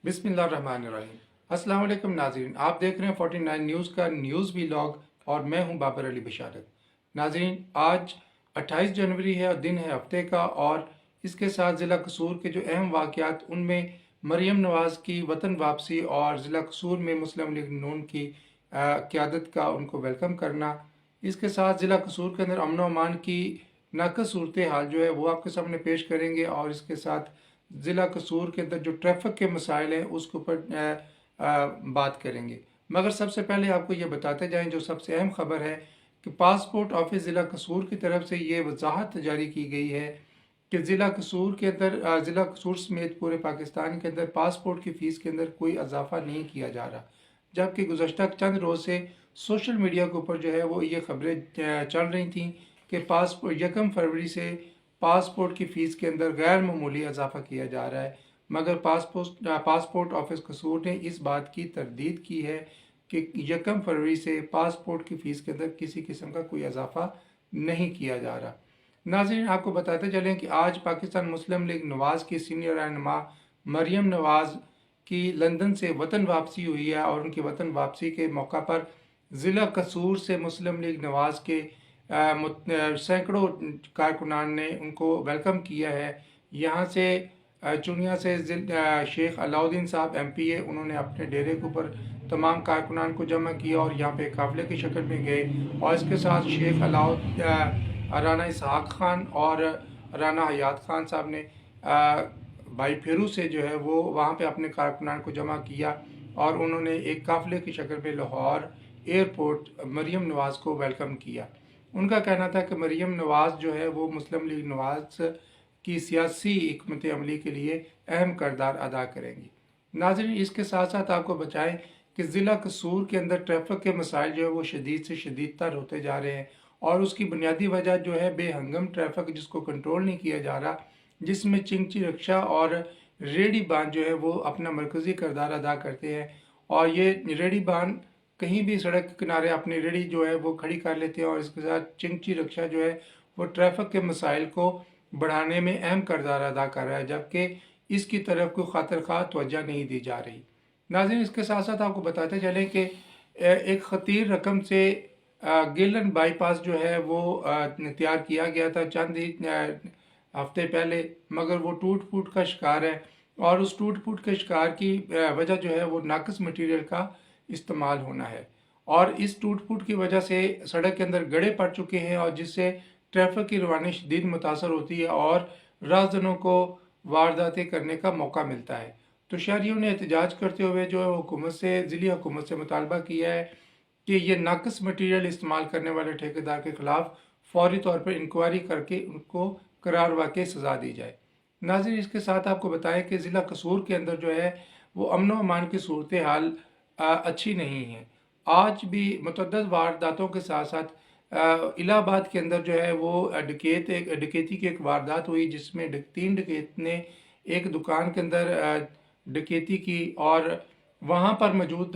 बिस्मिल्लाहिर्रहमानिर्रहीम। अस्सलाम वालेकुम नाज़रीन, आप देख रहे हैं 49 न्यूज़ का न्यूज़ व्लॉग और मैं हूं बाबर अली बशारत। नाज़रीन, आज 28 जनवरी है और दिन है हफ्ते का, और इसके साथ ज़िला कसूर के जो अहम वाक़यात, उनमें मरियम नवाज़ की वतन वापसी और ज़िला कसूर में मुस्लिम लीग नून की क़यादत का उनको वेलकम करना। इसके साथ ज़िला कसूर के अंदर अमन व अमान की नाक़स सूरत हाल जो है वो आपके सामने पेश करेंगे, और इसके साथ ज़िला कसूर के अंदर जो ट्रैफिक के मसाइल हैं उसके ऊपर बात करेंगे। मगर सबसे पहले आपको ये बताते जाएं, जो सबसे अहम खबर है कि पासपोर्ट ऑफिस ज़िला कसूर की तरफ से ये वजाहत जारी की गई है कि ज़िला कसूर के अंदर ज़िला कसूर समेत पूरे पाकिस्तान के अंदर पासपोर्ट की फ़ीस के अंदर कोई इजाफा नहीं किया जा रहा। जबकि गुज़श्ता चंद रोज़ से सोशल मीडिया के ऊपर जो है वो ये खबरें चल रही थी कि पासपोर्ट 1 फरवरी से पासपोर्ट की फ़ीस के अंदर गैर मामूली इजाफा किया जा रहा है। मगर पासपोर्ट ऑफिस कसूर ने इस बात की तरदीद की है कि 1 फरवरी से पासपोर्ट की फ़ीस के अंदर किसी किस्म का कोई इजाफा नहीं किया जा रहा। नाज़रीन, आपको बताते चलें कि आज पाकिस्तान मुस्लिम लीग नवाज़ की सीनियर रहनुमा मरियम नवाज़ की लंदन से वतन वापसी हुई है, और उनकी वतन वापसी के मौका पर ज़िला कसूर से मुस्लिम लीग नवाज़ के सैकड़ों कारकुनान ने उनको वेलकम किया है। यहाँ से चुनिया से शेख अलाउद्दीन साहब MPA, उन्होंने अपने डेरे के ऊपर तमाम कारकुनान को जमा किया और यहाँ पे काफ़िले की शक्ल में गए, और इसके साथ शेख राना इसहाक खान और राना हयात खान साहब ने भाई फेरू से जो है वो वहाँ पे अपने कारकुनान को जमा किया, और उन्होंने एक काफ़िले की शक्ल में लाहौर एयरपोर्ट मरियम नवाज़ को वेलकम किया। उनका कहना था कि मरियम नवाज़ जो है वो मुस्लिम लीग नवाज़ की सियासी हिकमत अमली के लिए अहम किरदार अदा करेंगी। नाज़रीन, इसके साथ साथ आपको बताएं कि ज़िला कसूर के अंदर ट्रैफिक के मसाइल जो है वो शदीद से शदीद तर होते जा रहे हैं, और उसकी बुनियादी वजह जो है बेहंगम ट्रैफिक जिसको कंट्रोल नहीं किया जा रहा, जिसमें चिंची रिक्शा और रेडी बान जो है वो अपना मरकज़ी किरदार अदा करते हैं। और ये रेडी बान कहीं भी सड़क के किनारे अपनी रेडी जो है वो खड़ी कर लेते हैं, और इसके साथ चिंची रिक्शा जो है वो ट्रैफिक के मसाइल को बढ़ाने में अहम किरदार अदा कर रहा है, जबकि इसकी तरफ कोई खातिर खा तवज्जो नहीं दी जा रही। नाज़रीन, इसके साथ साथ आपको बताते चलें कि एक ख़तीर रकम से गिलन बाईपास जो है वो तैयार किया गया था चंद ही हफ्ते पहले, मगर वो टूट फूट का शिकार है, और उस टूट फूट के शिकार की वजह जो है वो नाक़िस मटीरियल का इस्तेमाल होना है, और इस टूट फूट की वजह से सड़क के अंदर गड्ढे पड़ चुके हैं, और जिससे ट्रैफिक की रवानी शदीद मुतासर होती है और राहगीरों को वारदातें करने का मौका मिलता है। तो शहरियों ने एहतजाज करते हुए जो है हुकूमत से ज़िली हुकूमत से मुतालबा किया है कि ये नाक़िस मटीरियल इस्तेमाल करने वाले ठेकेदार के ख़िलाफ़ फौरी तौर पर इंक्वायरी करके उनको करार वाक़ई सज़ा दी जाए। नाज़रीन, इसके साथ आपको बताएं कि ज़िला कसूर के अंदर जो है वो अमन व अमान की सूरत हाल अच्छी नहीं है। आज भी मुतअद्दिद वारदातों के साथ साथ इलाहाबाद के अंदर जो है वो डकैती की एक वारदात हुई, जिसमें 3 डकैत ने एक दुकान के अंदर डकैती की, और वहाँ पर मौजूद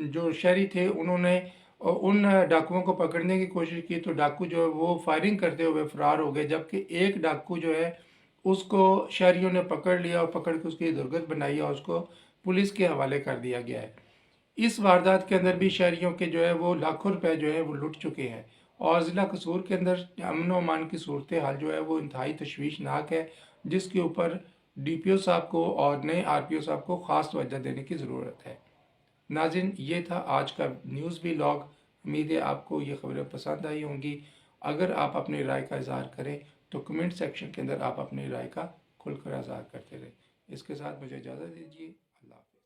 जो शहरी थे उन्होंने उन डाकुओं को पकड़ने की कोशिश की, तो डाकू जो है वो फायरिंग करते हुए फरार हो गए, जबकि एक डाकू जो है उसको शहरियों ने पकड़ लिया, और पकड़ के उसकी दुर्गत बनाई और उसको पुलिस के हवाले कर दिया गया है। इस वारदात के अंदर भी शहरियों के जो है वो लाखों रुपए जो है वो लुट चुके हैं, और ज़िला कसूर के अंदर अमन व अमान की सूरत हाल जो है वो इंतहाई तशवीशनाक है, जिसके ऊपर DPO साहब को और नए RPO साहब को ख़ास तवज्जो देने की ज़रूरत है। नाज़रीन, ये था आज का न्यूज़ व्लॉग। उम्मीद है आपको ये खबरें पसंद आई होंगी। अगर आप अपनी राय का इज़हार करें तो कमेंट सेक्शन के अंदर आप अपनी राय का खुलकर इज़हार करते रहें। इसके साथ मुझे इजाज़त दीजिए। अल्लाह हाफ़िज़।